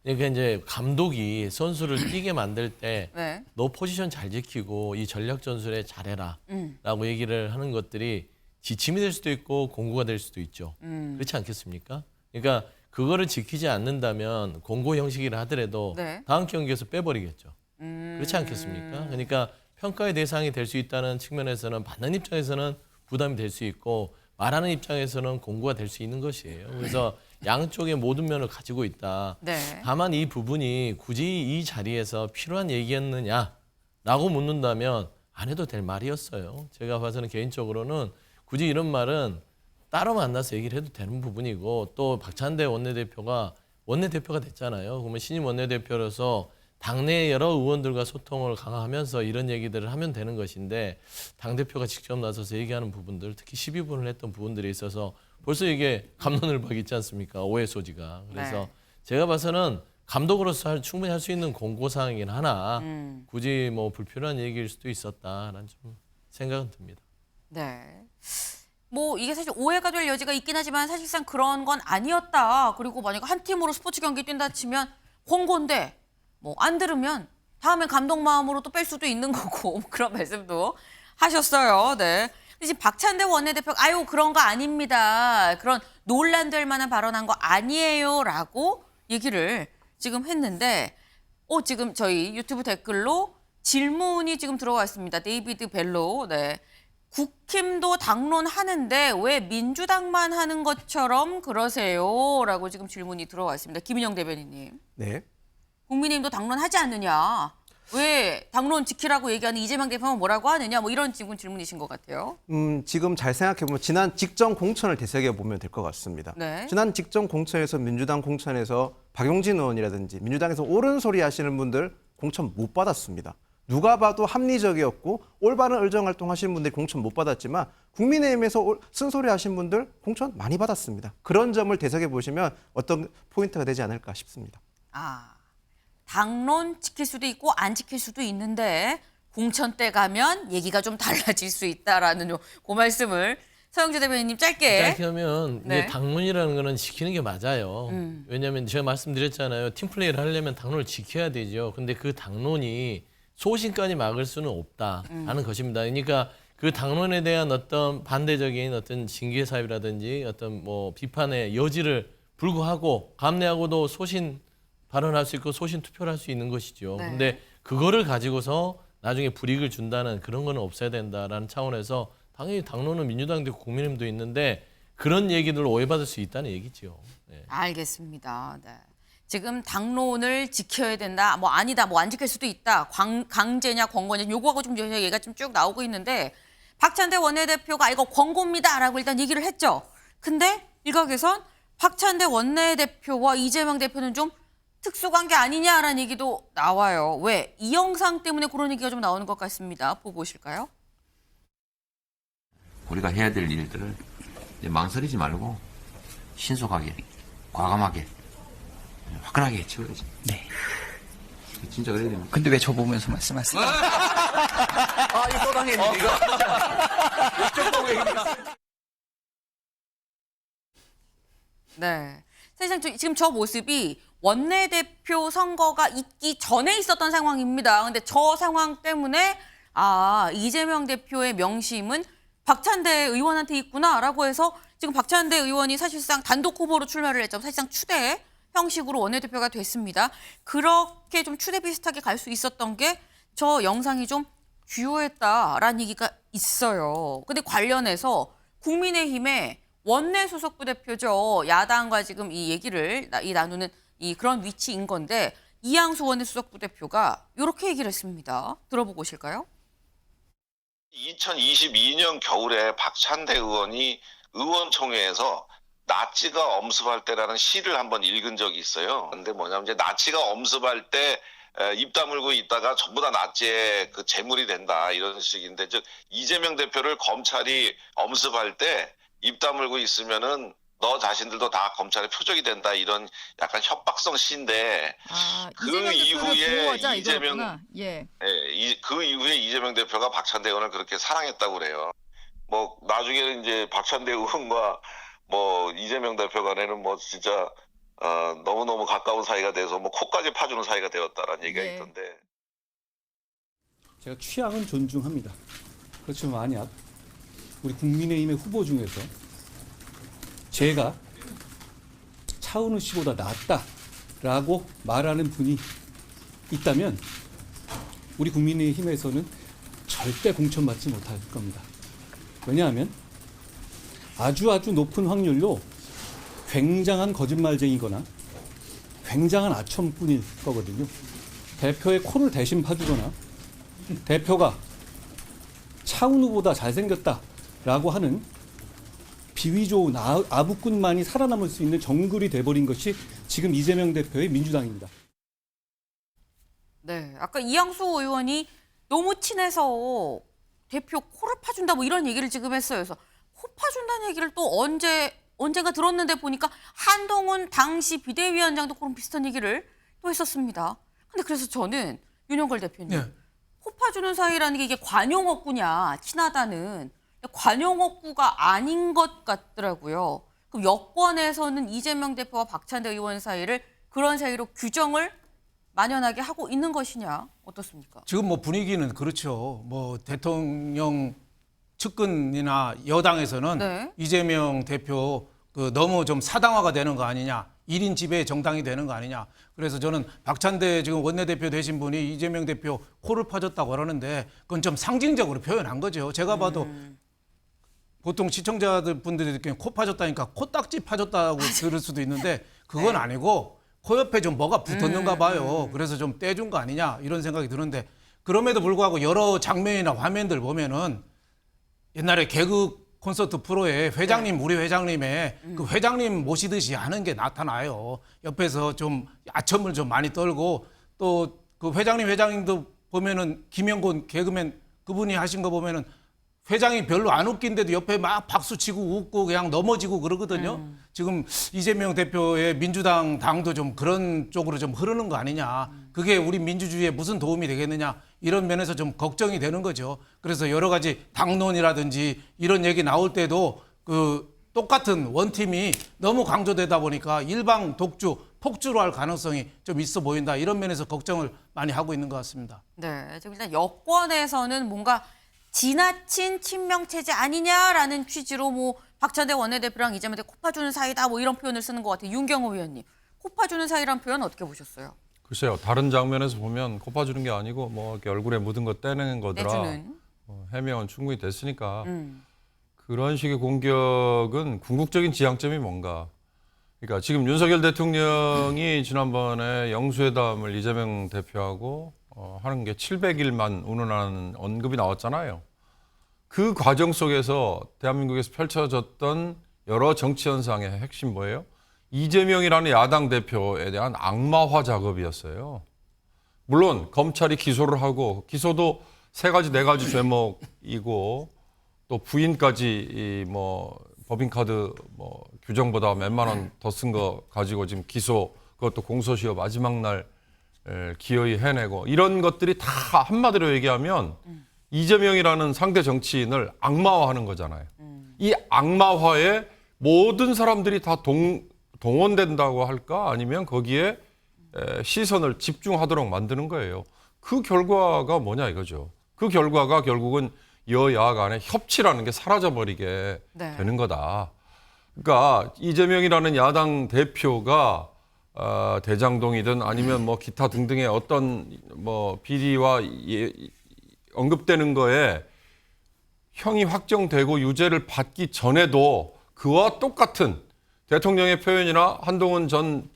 Speaker 5: 그러니까 이제 감독이 선수를 뛰게 만들 때
Speaker 1: 네.
Speaker 5: 너 포지션 잘 지키고 이 전략 전술에 잘해라 라고 얘기를 하는 것들이 지침이 될 수도 있고 공고가 될 수도 있죠. 그렇지 않겠습니까? 그러니까 그거를 지키지 않는다면 공고 형식이라 하더라도
Speaker 1: 네.
Speaker 5: 다음 경기에서 빼버리겠죠. 그렇지 않겠습니까? 그러니까 평가의 대상이 될 수 있다는 측면에서는 받는 입장에서는 부담이 될 수 있고 말하는 입장에서는 공고가 될 수 있는 것이에요. 그래서 양쪽의 모든 면을 가지고 있다.
Speaker 1: 네.
Speaker 5: 다만 이 부분이 굳이 이 자리에서 필요한 얘기였느냐라고 묻는다면 안 해도 될 말이었어요. 제가 봐서는 개인적으로는 굳이 이런 말은 따로 만나서 얘기를 해도 되는 부분이고 또 박찬대 원내대표가 됐잖아요. 그러면 신임 원내대표로서 당내 여러 의원들과 소통을 강화하면서 이런 얘기들을 하면 되는 것인데 당대표가 직접 나서서 얘기하는 부분들, 특히 12분을 했던 부분들에 있어서 벌써 이게 갑론을박이 있지 않습니까? 오해 소지가. 그래서
Speaker 1: 네.
Speaker 5: 제가 봐서는 감독으로서 충분히 할 수 있는 공고사항이긴 하나 굳이 뭐 불필요한 얘기일 수도 있었다라는 좀 생각은 듭니다.
Speaker 1: 네. 뭐 이게 사실 오해가 될 여지가 있긴 하지만 사실상 그런 건 아니었다. 그리고 만약 한 팀으로 스포츠 경기 뛴다 치면 권고인데 뭐 안 들으면 다음엔 감독 마음으로 또 뺄 수도 있는 거고 그런 말씀도 하셨어요. 네. 근데 지금 박찬대 원내대표가 아유 그런 거 아닙니다. 그런 논란될 만한 발언한 거 아니에요라고 얘기를 지금 했는데 지금 저희 유튜브 댓글로 질문이 지금 들어와 있습니다. 데이비드 벨로. 네. 국힘도 당론하는데 왜 민주당만 하는 것처럼 그러세요? 라고 지금 질문이 들어와 있습니다. 김인영 대변인님.
Speaker 9: 네.
Speaker 1: 국민의힘도 당론하지 않느냐. 왜 당론 지키라고 얘기하는 이재명 대표는 뭐라고 하느냐. 뭐 이런 지금 질문이신 것 같아요.
Speaker 9: 지금 잘 생각해보면 지난 직전 공천을 되새겨보면 될 것 같습니다.
Speaker 1: 네.
Speaker 9: 지난 직전 공천에서 민주당 공천에서 박용진 의원이라든지 민주당에서 옳은 소리 하시는 분들 공천 못 받았습니다. 누가 봐도 합리적이었고 올바른 의정활동 하시는 분들이 공천 못 받았지만 국민의힘에서 쓴소리 하신 분들 공천 많이 받았습니다. 그런 점을 되새겨보시면 어떤 포인트가 되지 않을까 싶습니다.
Speaker 1: 당론 지킬 수도 있고 안 지킬 수도 있는데 공천 때 가면 얘기가 좀 달라질 수 있다라는 그 말씀을 서영주 대변인님 짧게
Speaker 5: 하면
Speaker 1: 네.
Speaker 5: 이제 당론이라는 거는 지키는 게 맞아요. 왜냐하면 제가 말씀드렸잖아요. 팀플레이를 하려면 당론을 지켜야 되죠. 근데 그 당론이 소신까지 막을 수는 없다라는 것입니다. 그러니까 그 당론에 대한 어떤 반대적인 어떤 징계 사유라든지 어떤 뭐 비판의 여지를 불구하고 감내하고도 소신 발언할 수 있고 소신 투표를 할 수 있는 것이죠.
Speaker 1: 네.
Speaker 5: 근데 그거를 가지고서 나중에 불이익을 준다는 그런 거는 없어야 된다라는 차원에서 당연히 당론은 민주당도 있고 국민의힘도 있는데 그런 얘기들을 오해받을 수 있다는 얘기죠. 네.
Speaker 1: 알겠습니다. 네. 지금 당론을 지켜야 된다. 뭐 아니다. 뭐 안 지킬 수도 있다. 강제냐 권고냐 요거하고 좀 얘기가 좀 쭉 나오고 있는데 박찬대 원내대표가 이거 권고입니다라고 일단 얘기를 했죠. 근데 일각에선 박찬대 원내대표와 이재명 대표는 좀 특수관계 아니냐라는 얘기도 나와요. 왜? 이 영상 때문에 그런 얘기가 좀 나오는 것 같습니다. 보고 오실까요?
Speaker 11: 우리가 해야 될 일들을 이제 망설이지 말고 신속하게, 과감하게, 화끈하게 치워야지.
Speaker 12: 네.
Speaker 11: 진짜 그래야 됩니다.
Speaker 12: 근데 왜 저 보면서 말씀하세요?
Speaker 11: 이거 또 당했네, 이거. 이쪽 보고 얘기했어.
Speaker 1: 네. 사실상 지금 저 모습이 원내대표 선거가 있기 전에 있었던 상황입니다. 근데 저 상황 때문에 이재명 대표의 명심은 박찬대 의원한테 있구나라고 해서 지금 박찬대 의원이 사실상 단독 후보로 출마를 했죠. 사실상 추대 형식으로 원내대표가 됐습니다. 그렇게 좀 추대 비슷하게 갈 수 있었던 게 저 영상이 좀 주요했다라는 얘기가 있어요. 근데 관련해서 국민의힘의 원내 소속 부대표죠. 야당과 지금 이 얘기를 나누는 그런 위치인 건데 이양수 원내 소속 부대표가 이렇게 얘기를 했습니다. 들어보고 오실까요?
Speaker 13: 2022년 겨울에 박찬대 의원이 의원총회에서
Speaker 12: 나치가 엄습할 때라는 시를 한번 읽은 적이 있어요. 근데 뭐냐면 이제 나치가 엄습할 때 입 다물고 있다가 전부 다 나치의 그 재물이 된다 이런 식인데, 즉 이재명 대표를 검찰이 엄습할 때 입 다물고 있으면은 너 자신들도 다 검찰의 표적이 된다 이런 약간 협박성 시인데, 그 이후에 이재명 그 이후에 이재명 대표가 박찬대 의원을 그렇게 사랑했다고 그래요. 뭐 나중에는 이제 박찬대 의원과 뭐 이재명 대표 간에는 뭐 진짜 너무너무 가까운 사이가 돼서 뭐 코까지 파주는 사이가 되었다라는 얘기가 있던데.
Speaker 13: 제가 취향은 존중합니다. 그렇지만 만약 우리 국민의힘의 후보 중에서 제가 차은우 씨보다 낫다라고 말하는 분이 있다면 우리 국민의힘에서는 절대 공천받지 못할 겁니다. 왜냐하면 아주 높은 확률로 굉장한 거짓말쟁이거나 굉장한 아첨꾼일 거거든요. 대표의 코를 대신 파주거나 대표가 차은우보다 잘생겼다라고 하는 비위 좋은 아부꾼만이 살아남을 수 있는 정글이 돼버린 것이 지금 이재명 대표의 민주당입니다.
Speaker 1: 네, 아까 이양수 의원이 너무 친해서 대표 코를 파준다 뭐 이런 얘기를 지금 했어요. 그래서 코 파준다는 얘기를 또 언젠가 들었는데 보니까 한동훈 당시 비대위원장도 그런 비슷한 얘기를 또 했었습니다. 근데 그래서 저는 윤영걸 대표님, 코 파주는 사이라는 게 이게 관용어구냐, 친하다는 관용어구가 아닌 것 같더라고요. 그럼 여권에서는 이재명 대표와 박찬대 의원 사이를 그런 사이로 규정을 만연하게 하고 있는 것이냐, 어떻습니까?
Speaker 4: 지금 뭐 분위기는 그렇죠. 뭐 대통령 측근이나 여당에서는 이재명 대표 그 너무 좀 사당화가 되는 거 아니냐, 1인 지배의 정당이 되는 거 아니냐. 그래서 저는 박찬대 지금 원내대표 되신 분이 이재명 대표 코를 파줬다고 그러는데 그건 좀 상징적으로 표현한 거죠. 제가 봐도 보통 시청자들 분들이 느끼는 코 파줬다니까 코딱지 파줬다고 들을 수도 있는데 그건 아니고 코 옆에 좀 뭐가 붙었는가 봐요. 그래서 좀 떼준 거 아니냐 이런 생각이 드는데, 그럼에도 불구하고 여러 장면이나 화면들 보면은 옛날에 개그 콘서트 프로에 회장님, 우리 회장님의 그 회장님 모시듯이 하는 게 나타나요. 옆에서 좀 아첨을 좀 많이 떨고, 또 그 회장님도 보면은 김영곤 개그맨 그분이 하신 거 보면은 회장이 별로 안 웃긴데도 옆에 막 박수 치고 웃고 그냥 넘어지고 그러거든요. 지금 이재명 대표의 민주당 당도 좀 그런 쪽으로 좀 흐르는 거 아니냐. 그게 우리 민주주의에 무슨 도움이 되겠느냐. 이런 면에서 좀 걱정이 되는 거죠. 그래서 여러 가지 당론이라든지 이런 얘기 나올 때도 그 똑같은 원팀이 너무 강조되다 보니까 일방 독주, 폭주로 할 가능성이 좀 있어 보인다. 이런 면에서 걱정을 많이 하고 있는 것 같습니다.
Speaker 1: 네, 지금 일단 여권에서는 뭔가 지나친 친명체제 아니냐라는 취지로 뭐 박찬대 원내대표랑 이재명 대표 코 파주는 사이다 뭐 이런 표현을 쓰는 것 같아요. 윤경호 의원님, 코 파주는 사이란 표현 어떻게 보셨어요?
Speaker 6: 글쎄요, 다른 장면에서 보면 코 파주는 게 아니고 뭐 이렇게 얼굴에 묻은 거 떼내는 거더라.
Speaker 1: 내주는.
Speaker 6: 해명은 충분히 됐으니까 그런 식의 공격은 궁극적인 지향점이 뭔가. 그러니까 지금 윤석열 대통령이 지난번에 영수회담을 이재명 대표하고 하는 게 700일만 운운하는 언급이 나왔잖아요. 그 과정 속에서 대한민국에서 펼쳐졌던 여러 정치 현상의 핵심 뭐예요? 이재명이라는 야당 대표에 대한 악마화 작업이었어요. 물론 검찰이 기소를 하고 기소도 3가지, 4가지 죄목이고 또 부인까지 뭐 법인카드 뭐 규정보다 몇만 원 더 쓴 거 가지고 지금 기소, 그것도 공소시효 마지막 날 기어이 해내고 이런 것들이 다 한마디로 얘기하면 이재명이라는 상대 정치인을 악마화하는 거잖아요. 이 악마화에 모든 사람들이 다 동원된다고 할까? 아니면 거기에 시선을 집중하도록 만드는 거예요. 그 결과가 뭐냐 이거죠. 그 결과가 결국은 여야 간의 협치라는 게 사라져버리게 되는 거다. 그러니까 이재명이라는 야당 대표가 대장동이든 아니면 뭐 기타 등등의 어떤 뭐 비리와 언급되는 거에 형이 확정되고 유죄를 받기 전에도 그와 똑같은 대통령의 표현이나 한동훈 전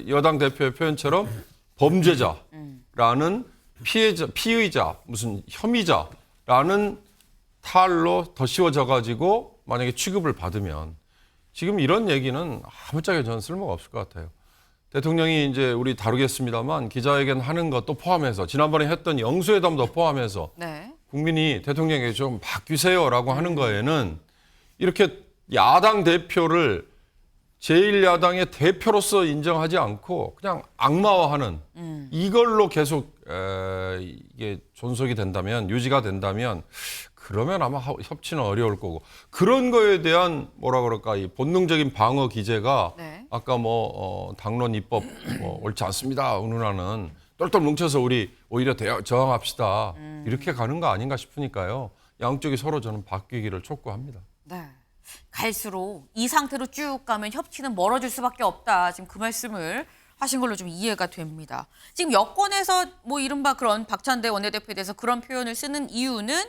Speaker 6: 여당 대표의 표현처럼 범죄자라는 피의자, 무슨 혐의자라는 탈로 더 씌워져 가지고 만약에 취급을 받으면 지금 이런 얘기는 아무짝에 저는 쓸모가 없을 것 같아요. 대통령이 이제 우리 다루겠습니다만 기자회견 하는 것도 포함해서 지난번에 했던 영수회담도 포함해서
Speaker 1: 네.
Speaker 6: 국민이 대통령에게 좀 바뀌세요라고 하는 거에는 이렇게 야당 대표를 제1야당의 대표로서 인정하지 않고 그냥 악마화하는 이걸로 계속 이게 존속이 된다면, 유지가 된다면 그러면 아마 협치는 어려울 거고, 그런 거에 대한 뭐라 그럴까, 이 본능적인 방어 기제가
Speaker 1: 네.
Speaker 6: 아까 당론 입법 옳지 않습니다 운운하는 똘똘 뭉쳐서 우리 오히려 저항합시다 이렇게 가는 거 아닌가 싶으니까요. 양쪽이 서로 저는 바뀌기를 촉구합니다.
Speaker 1: 네. 갈수록 이 상태로 쭉 가면 협치는 멀어질 수밖에 없다. 지금 그 말씀을 하신 걸로 좀 이해가 됩니다. 지금 여권에서 뭐 이른바 그런 박찬대 원내대표에 대해서 그런 표현을 쓰는 이유는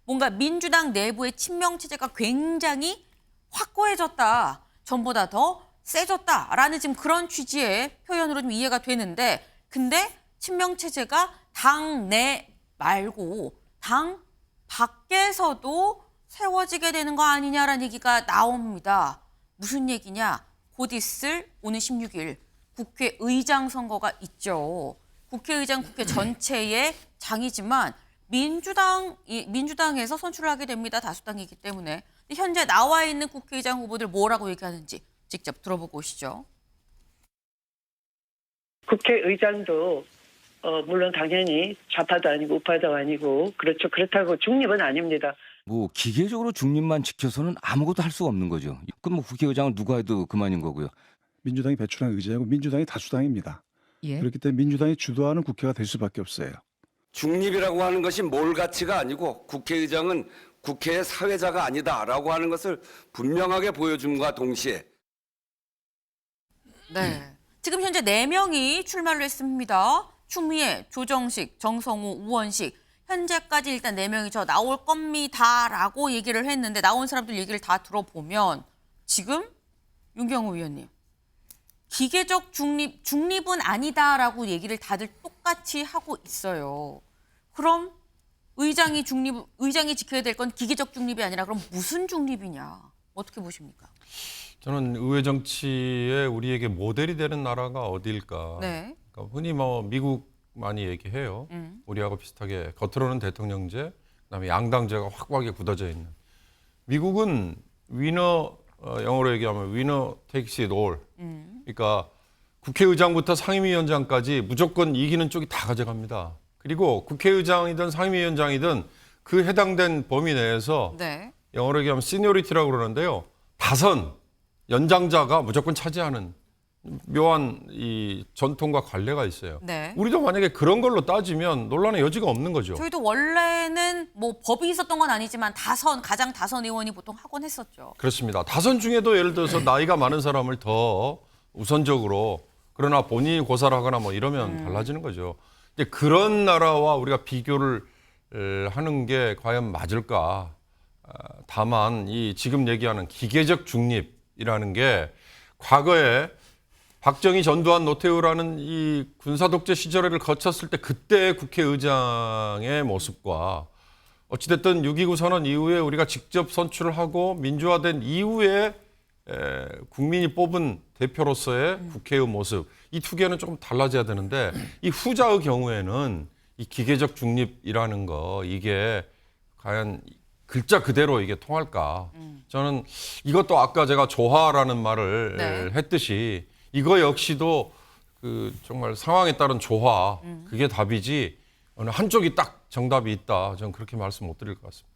Speaker 1: 뭔가 민주당 내부의 친명 체제가 굉장히 확고해졌다. 전보다 더 세졌다라는 지금 그런 취지의 표현으로 좀 이해가 되는데, 근데 친명 체제가 당 내 말고 당 밖에서도 세워지게 되는 거 아니냐라는 얘기가 나옵니다. 무슨 얘기냐? 곧 있을 오는 16일 국회의장 선거가 있죠. 국회의장 국회 전체의 장이지만 민주당에서 선출을 하게 됩니다. 다수당이기 때문에. 현재 나와 있는 국회의장 후보들 뭐라고 얘기하는지 직접 들어보고 오시죠.
Speaker 14: 국회의장도 물론 당연히 좌파도 아니고 우파도 아니고 그렇죠. 그렇다고 중립은 아닙니다.
Speaker 15: 뭐 기계적으로 중립만 지켜서는 아무것도 할 수가 없는 거죠. 그럼 뭐 국회의장을 누가 해도 그만인 거고요.
Speaker 16: 민주당이 배출한 의장이고 민주당이 다수당입니다. 그렇기 때문에 민주당이 주도하는 국회가 될 수밖에 없어요.
Speaker 17: 중립이라고 하는 것이 몰 가치가 아니고 국회의장은 국회의 사회자가 아니다라고 하는 것을 분명하게 보여줌과 동시에
Speaker 1: 네. 지금 현재 4명이 출마를 했습니다. 추미애, 조정식, 정성호, 우원식. 현재까지 일단 4명이 저 나올 겁니다라고 얘기를 했는데, 나온 사람들 얘기를 다 들어보면 지금 윤경호 의원님, 기계적 중립은 아니다라고 얘기를 다들 똑같이 하고 있어요. 그럼 의장이 지켜야 될 건 기계적 중립이 아니라 그럼 무슨 중립이냐? 어떻게 보십니까?
Speaker 6: 저는 의회 정치에 우리에게 모델이 되는 나라가 어디일까?
Speaker 1: 네.
Speaker 6: 그러니까 흔히 미국 많이 얘기해요. 우리하고 비슷하게 겉으로는 대통령제, 그다음에 양당제가 확고하게 굳어져 있는. 미국은 위너, 영어로 얘기하면 위너 takes it all. 그러니까 국회의장부터 상임위원장까지 무조건 이기는 쪽이 다 가져갑니다. 그리고 국회의장이든 상임위원장이든 그 해당된 범위 내에서
Speaker 1: 네.
Speaker 6: 영어로 얘기하면 시니어리티라고 그러는데요. 다선 연장자가 무조건 차지하는 묘한 이 전통과 관례가 있어요.
Speaker 1: 네.
Speaker 6: 우리도 만약에 그런 걸로 따지면 논란의 여지가 없는 거죠.
Speaker 1: 저희도 원래는 뭐 법이 있었던 건 아니지만 가장 다선 의원이 보통 하곤 했었죠.
Speaker 6: 그렇습니다. 다선 중에도 예를 들어서 나이가 많은 사람을 더 우선적으로, 그러나 본인이 고사를 하거나 뭐 이러면 달라지는 거죠. 이제 그런 나라와 우리가 비교를 하는 게 과연 맞을까? 다만 이 지금 얘기하는 기계적 중립이라는 게 과거에 박정희, 전두환, 노태우라는 이 군사 독재 시절을 거쳤을 때 그때의 국회의장의 모습과 어찌됐든 6.29 선언 이후에 우리가 직접 선출을 하고 민주화된 이후에 국민이 뽑은 대표로서의 국회의 모습, 이 두 개는 조금 달라져야 되는데, 이 후자의 경우에는 이 기계적 중립이라는 거, 이게 과연 글자 그대로 이게 통할까? 저는 이것도 아까 제가 조화라는 말을
Speaker 1: 네.
Speaker 6: 했듯이 이거 역시도 그 정말 상황에 따른 조화, 그게 답이지 어느 한쪽이 딱 정답이 있다, 저는 그렇게 말씀 못 드릴 것 같습니다.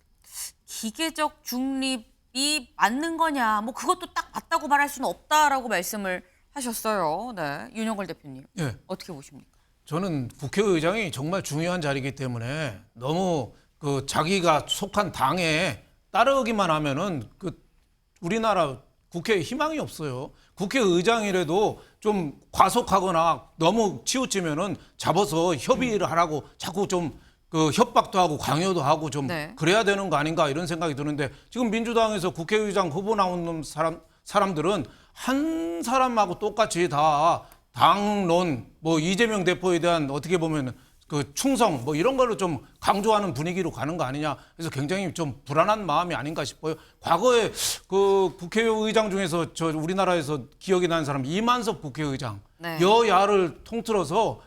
Speaker 1: 기계적 중립이 맞는 거냐, 뭐 그것도 딱 맞다고 말할 수는 없다라고 말씀을 하셨어요. 네, 윤영걸 대표님.
Speaker 4: 네.
Speaker 1: 어떻게 보십니까?
Speaker 4: 저는 국회의장이 정말 중요한 자리이기 때문에 너무 그 자기가 속한 당에 따르기만 하면은 그 우리나라 국회에 희망이 없어요. 국회의장이라도 좀 과속하거나 너무 치우치면은 잡아서 협의를 하라고 자꾸 좀 그 협박도 하고 강요도 하고 좀 그래야 되는 거 아닌가 이런 생각이 드는데, 지금 민주당에서 국회의장 후보 나오는 사람들은 한 사람하고 똑같이 다 당론, 뭐 이재명 대표에 대한 어떻게 보면 그 충성 뭐 이런 걸로 좀 강조하는 분위기로 가는 거 아니냐. 그래서 굉장히 좀 불안한 마음이 아닌가 싶어요. 과거에 그 국회의장 중에서 저 우리나라에서 기억이 나는 사람 이만석 국회의장
Speaker 1: 네.
Speaker 4: 여야를 통틀어서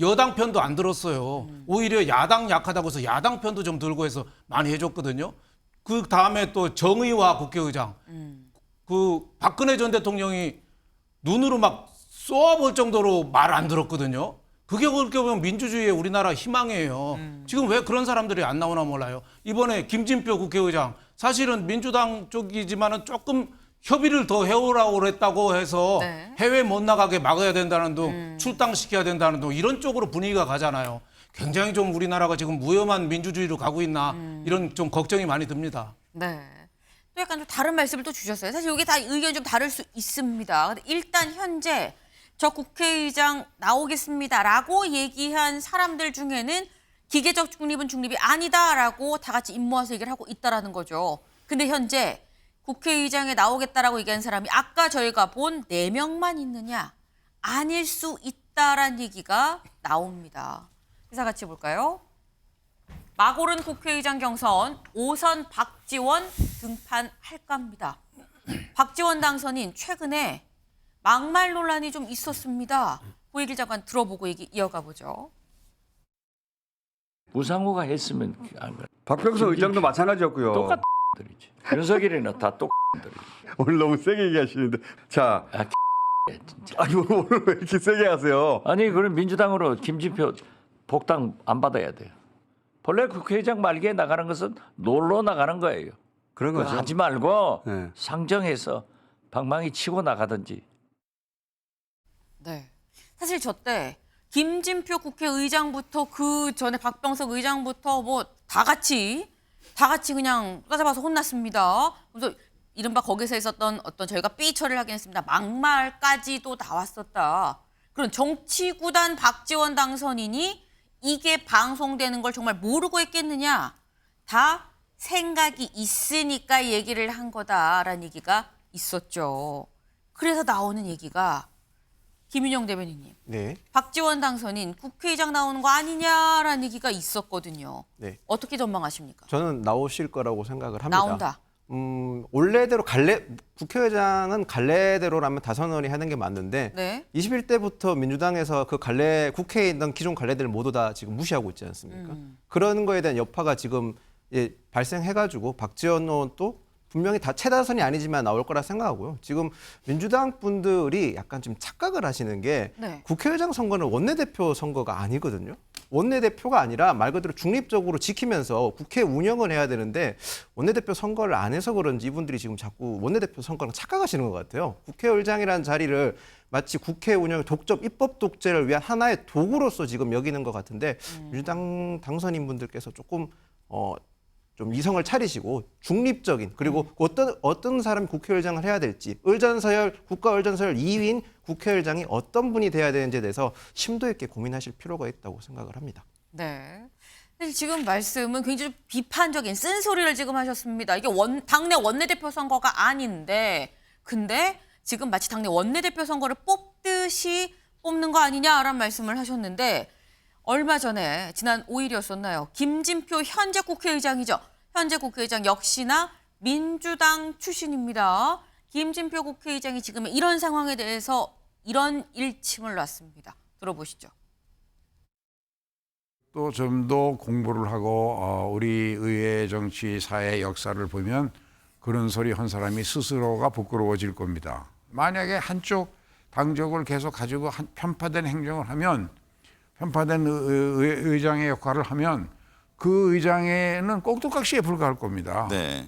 Speaker 4: 여당 편도 안 들었어요. 오히려 야당 약하다고 해서 야당 편도 좀 들고 해서 많이 해줬거든요. 그 다음에 또 정의화 국회의장, 그 박근혜 전 대통령이 눈으로 막 쏘아볼 정도로 말 안 들었거든요. 그게 그렇게 보면 민주주의의 우리나라 희망이에요. 지금 왜 그런 사람들이 안 나오나 몰라요. 이번에 김진표 국회의장, 사실은 민주당 쪽이지만은 조금 협의를 더 해오라고 그랬다고 해서
Speaker 1: 네.
Speaker 4: 해외 못 나가게 막아야 된다는 둥, 출당시켜야 된다는 둥, 이런 쪽으로 분위기가 가잖아요. 굉장히 좀 우리나라가 지금 무혐한 민주주의로 가고 있나 이런 좀 걱정이 많이 듭니다.
Speaker 1: 네. 또 약간 좀 다른 말씀을 또 주셨어요. 사실 이게 다 의견이 좀 다를 수 있습니다. 근데 일단 현재 저 국회의장 나오겠습니다라고 얘기한 사람들 중에는 기계적 중립은 중립이 아니다라고 다 같이 입 모아서 얘기를 하고 있다라는 거죠. 근데 현재 국회의장에 나오겠다라고 얘기한 사람이 아까 저희가 본 4명만 있느냐? 아닐 수 있다라는 얘기가 나옵니다. 기사 같이 볼까요? 막 오른 국회의장 경선 5선 박지원 등판할까 합니다. 박지원 당선인 최근에 막말 논란이 좀 있었습니다. 고익일 장관 들어보고 얘기 이어가 보죠.
Speaker 18: 우상호가 했으면
Speaker 19: 박병석 의장도 마찬가지였고요.
Speaker 18: 똑같은 들이지. 윤석열이는 다 똑같은
Speaker 19: 오늘 너무 세게 얘기하시는데. 자,
Speaker 18: 진짜.
Speaker 19: 아니 오늘 왜 이렇게 세게 하세요?
Speaker 18: 아니 그럼 민주당으로 김진표 복당 안 받아야 돼요. 본래 국회의장 말기에 나가는 것은 놀러 나가는 거예요.
Speaker 19: 그런 거죠.
Speaker 18: 하지 말고
Speaker 19: 네.
Speaker 18: 상정해서 방망이 치고 나가든지.
Speaker 1: 네. 사실 저 때 김진표 국회의장부터 그 전에 박병석 의장부터 뭐 다 같이 그냥 따져봐서 혼났습니다. 그래서 이른바 거기서 있었던 어떤 저희가 삐 처리를 하긴 했습니다. 막말까지도 나왔었다. 그런 정치구단 박지원 당선인이 이게 방송되는 걸 정말 모르고 했겠느냐. 다 생각이 있으니까 얘기를 한 거다라는 얘기가 있었죠. 그래서 나오는 얘기가 김윤영 대변인님.
Speaker 9: 네.
Speaker 1: 박지원 당선인 국회의장 나오는 거 아니냐라는 얘기가 있었거든요.
Speaker 9: 네.
Speaker 1: 어떻게 전망하십니까?
Speaker 9: 저는 나오실 거라고 생각을 합니다.
Speaker 1: 나온다.
Speaker 9: 원래대로 국회의장은 갈래대로라면 다선언이 하는 게 맞는데
Speaker 1: 네.
Speaker 9: 21대부터 민주당에서 그 갈래 국회에 있던 기존 갈래들 모두 다 지금 무시하고 있지 않습니까? 그런 거에 대한 여파가 지금 발생해가지고 박지원 의원도 분명히 다 최다선이 아니지만 나올 거라 생각하고요. 지금 민주당 분들이 약간 좀 착각을 하시는 게
Speaker 1: 네.
Speaker 9: 국회의장 선거는 원내대표 선거가 아니거든요. 원내대표가 아니라 말 그대로 중립적으로 지키면서 국회 운영을 해야 되는데 원내대표 선거를 안 해서 그런지 이분들이 지금 자꾸 원내대표 선거랑 착각하시는 것 같아요. 국회의장이라는 자리를 마치 국회 운영 독점 입법 독재를 위한 하나의 도구로서 지금 여기는 것 같은데 민주당 당선인분들께서 조금 좀 이성을 차리시고 중립적인 그리고 어떤 사람이 국회의장을 해야 될지 국가의전서열 2위인 국회의장이 어떤 분이 돼야 되는지에 대해서 심도 있게 고민하실 필요가 있다고 생각을 합니다.
Speaker 1: 네. 사실 지금 말씀은 굉장히 비판적인 쓴소리를 지금 하셨습니다. 이게 당내 원내대표 선거가 아닌데 근데 지금 마치 당내 원내대표 선거를 뽑듯이 뽑는 거 아니냐라는 말씀을 하셨는데 얼마 전에 지난 5일이었었나요? 김진표 현재 국회의장이죠. 현재 국회의장 역시나 민주당 출신입니다. 김진표 국회의장이 지금 이런 상황에 대해서 이런 일침을 놨습니다. 들어보시죠.
Speaker 20: 또 좀 더 공부를 하고 우리 의회 정치 사회 역사를 보면 그런 소리 한 사람이 스스로가 부끄러워질 겁니다. 만약에 한쪽 당적을 계속 가지고 편파된 행정을 하면 편파된 의장의 역할을 하면 그 의장에는 꼭두각시에 불과할 겁니다.
Speaker 1: 네.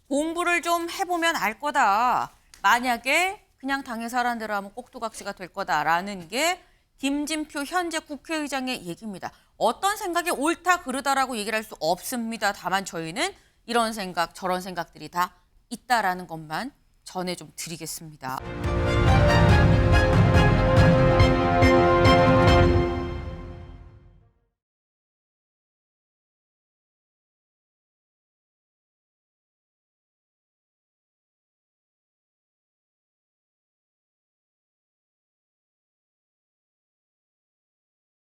Speaker 1: 공부를 좀 해보면 알 거다. 만약에 그냥 당에서 하라는 대로 하면 꼭두각시가 될 거다라는 게 김진표 현재 국회의장의 얘기입니다. 어떤 생각이 옳다 그르다라고 얘기를 할 수 없습니다. 다만 저희는 이런 생각 저런 생각들이 다 있다라는 것만 전해 좀 드리겠습니다.